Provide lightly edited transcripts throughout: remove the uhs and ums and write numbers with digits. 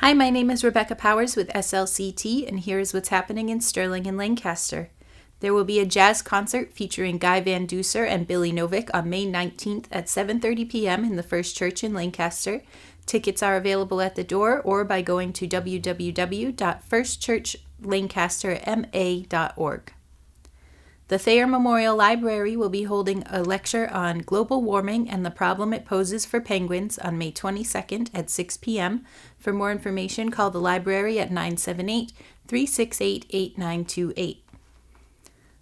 Hi, my name is Rebecca Powers with SLCT, and here is what's happening in Sterling and Lancaster. There will be a jazz concert featuring Guy Van Duser and Billy Novick on May 19th at 7:30 p.m. in the First Church in Lancaster. Tickets are available at the door or by going to www.firstchurchlancasterma.org. The Thayer Memorial Library will be holding a lecture on global warming and the problem it poses for penguins on May 22nd at 6 p.m. For more information, call the library at 978-368-8928.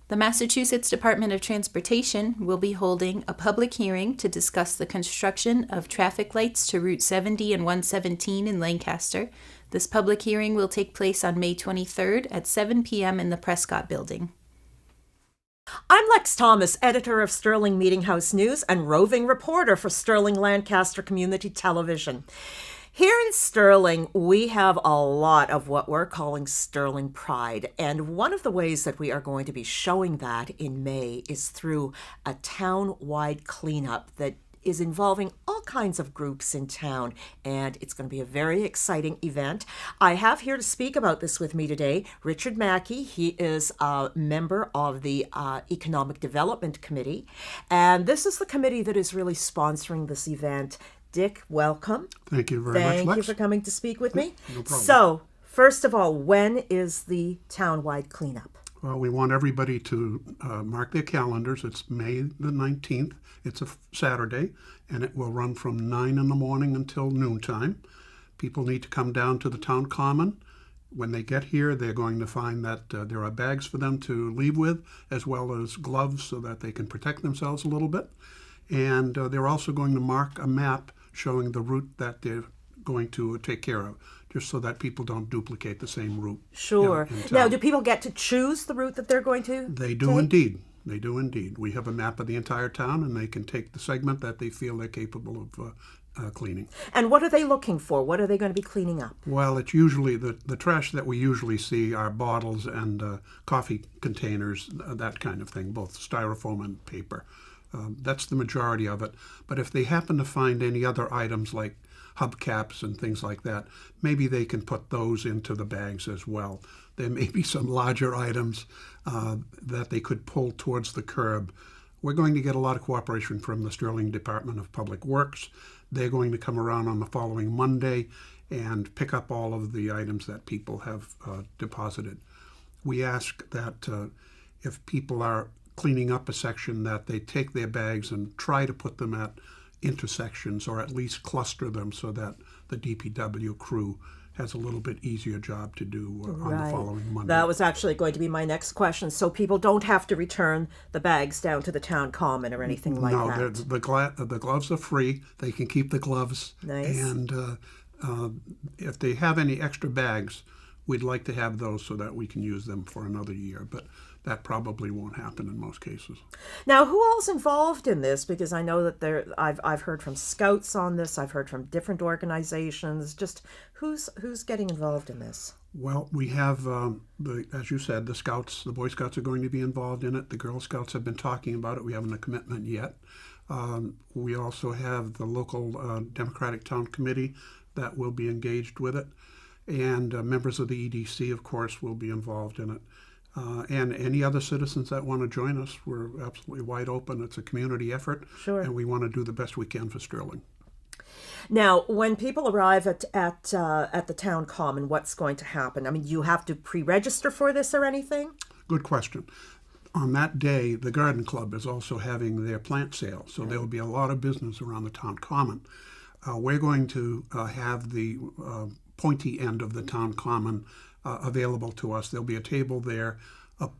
The Massachusetts Department of Transportation will be holding a public hearing to discuss the construction of traffic lights to Route 70 and 117 in Lancaster. This public hearing will take place on May 23rd at 7 p.m. in the Prescott Building. I'm Lex Thomas, editor of Sterling Meeting House News and roving reporter for Sterling-Lancaster Community Television. Here in Sterling, we have a lot of what we're calling Sterling Pride, and one of the ways that we are going to be showing that in May is through a town-wide cleanup that is involving all kinds of groups in town, and it's going to be a very exciting event. I have here to speak about this with me today Richard Maki. He is a member of the Economic Development Committee, and this is the committee that is really sponsoring this event. Dick, welcome. Thank you very much, Lex. Thank you for coming to speak with me. No problem. So, first of all, when is the town-wide cleanup? Well, we want everybody to mark their calendars. It's May the 19th. It's a Saturday, and it will run from 9 in the morning until noontime. People need to come down to the town common. When they get here, they're going to find that there are bags for them to leave with, as well as gloves so that they can protect themselves a little bit. And they're also going to mark a map showing the route that they're going to take care of, just so that people don't duplicate the same route. Sure. Now, do people get to choose the route that they're going to They do indeed. They do indeed. We have a map of the entire town, and they can take the segment that they feel they're capable of cleaning. And what are they looking for? What are they going to be cleaning up? Well, it's usually the trash that we usually see are bottles and coffee containers, that kind of thing, both styrofoam and paper. That's the majority of it. But if they happen to find any other items like hubcaps and things like that, maybe they can put those into the bags as well. There may be some larger items that they could pull towards the curb. We're going to get a lot of cooperation from the Sterling Department of Public Works. They're going to come around on the following Monday and pick up all of the items that people have deposited. We ask that if people are cleaning up a section, that they take their bags and try to put them at intersections, or at least cluster them so that the DPW crew has a little bit easier job to do on the following Monday. That was actually going to be my next question. So people don't have to return the bags down to the town common or anything like that? No, the gloves are free. They can keep the gloves. Nice. And if they have any extra bags, we'd like to have those so that we can use them for another year. But that probably won't happen in most cases. Now, who all's involved in this? Because I know that I've heard from scouts on this. I've heard from different organizations. Just who's getting involved in this? Well, we have, as you said, the Scouts, the Boy Scouts are going to be involved in it. The Girl Scouts have been talking about it. We haven't a commitment yet. We also have the local Democratic Town Committee that will be engaged with it. And members of the EDC, of course, will be involved in it. And any other citizens that want to join us, we're absolutely wide open. It's a community effort, Sure. And we want to do the best we can for Sterling. Now, when people arrive at the town common, what's going to happen? I mean, you have to pre-register for this or anything? Good question. On that day, the Garden Club is also having their plant sale, so there will be a lot of business around the town common. We're going to have the pointy end of the town common available to us. There'll be a table there.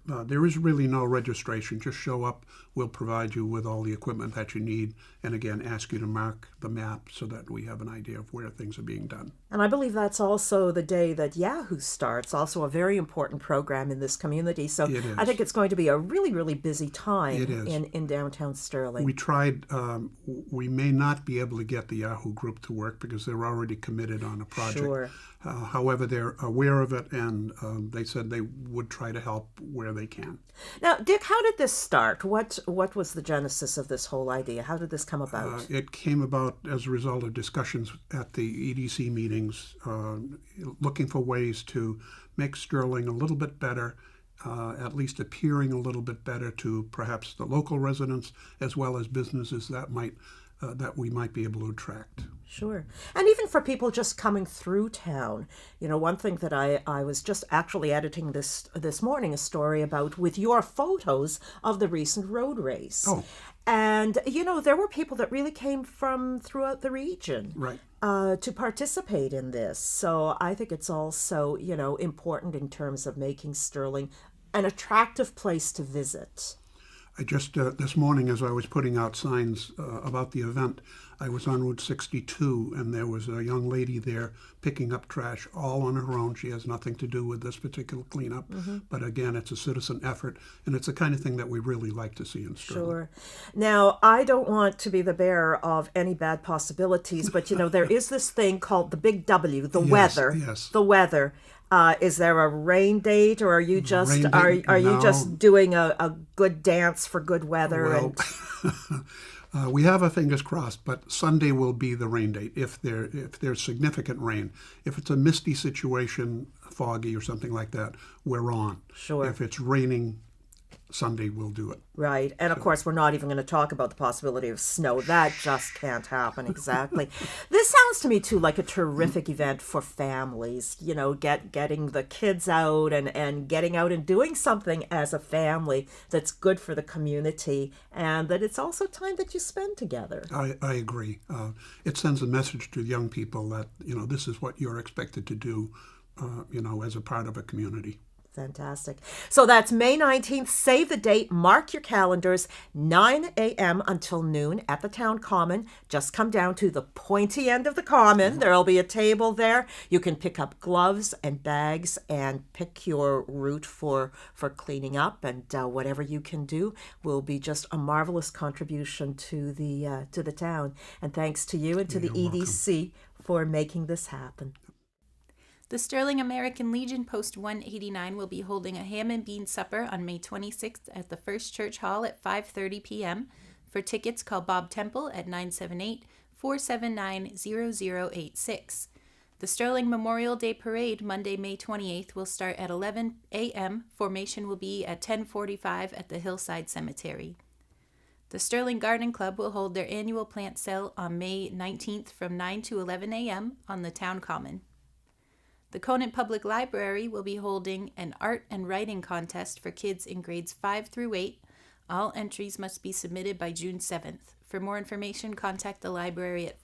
There is really no registration. Just show up. We'll provide you with all the equipment that you need, and again, ask you to mark the map so that we have an idea of where things are being done. And I believe that's also the day that Yahoo starts, also a very important program in this community. So I think it's going to be a really, really busy time in downtown Sterling. We tried, we may not be able to get the Yahoo group to work because they're already committed on a project. Sure. However, they're aware of it, and they said they would try to help where they can. Now, Dick, how did this start? What was the genesis of this whole idea? How did this come about? It came about as a result of discussions at the EDC meetings, looking for ways to make Sterling a little bit better, at least appearing a little bit better to perhaps the local residents as well as businesses that we might be able to attract. Sure. And even for people just coming through town, one thing that I was just actually editing this morning, a story about with your photos of the recent road race. Oh. And, there were people that really came from throughout the region. Right. To participate in this. So I think it's also, important in terms of making Sterling an attractive place to visit. I just, this morning as I was putting out signs about the event, I was on Route 62 and there was a young lady there picking up trash all on her own. She has nothing to do with this particular cleanup. But again, it's a citizen effort and it's the kind of thing that we really like to see in Sterling. Sure. Now, I don't want to be the bearer of any bad possibilities, but there is this thing called the big W, the weather. Yes. The weather. Is there a rain date, or are you just are you No. just doing a good dance for good weather? Well, we have our fingers crossed, but Sunday will be the rain date if there's significant rain. If it's a misty situation, foggy or something like that, we're on. Sure. If it's raining, Sunday we'll do it. Right. And of course, we're not even going to talk about the possibility of snow. That just can't happen. Exactly. This sounds to me, too, like a terrific event for families, getting the kids out and getting out and doing something as a family that's good for the community, and that it's also time that you spend together. I agree. It sends a message to young people that, this is what you're expected to do, as a part of a community. Fantastic. So that's May 19th. Save the date. Mark your calendars. 9 a.m. until noon at the Town Common. Just come down to the pointy end of the common. There'll be a table there. You can pick up gloves and bags and pick your route for cleaning up, and whatever you can do will be just a marvelous contribution to the town. And thanks to you and to the EDC for making this happen. The Sterling American Legion Post 189 will be holding a ham and bean supper on May 26th at the First Church Hall at 5:30 p.m. For tickets, call Bob Temple at 978-479-0086. The Sterling Memorial Day Parade, Monday, May 28th, will start at 11 a.m. Formation will be at 10:45 at the Hillside Cemetery. The Sterling Garden Club will hold their annual plant sale on May 19th from 9 to 11 a.m. on the Town Common. The Conant Public Library will be holding an art and writing contest for kids in grades 5 through 8. All entries must be submitted by June 7th. For more information, contact the library at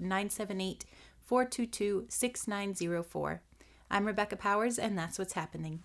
978-422-6904. I'm Rebecca Powers, and that's what's happening.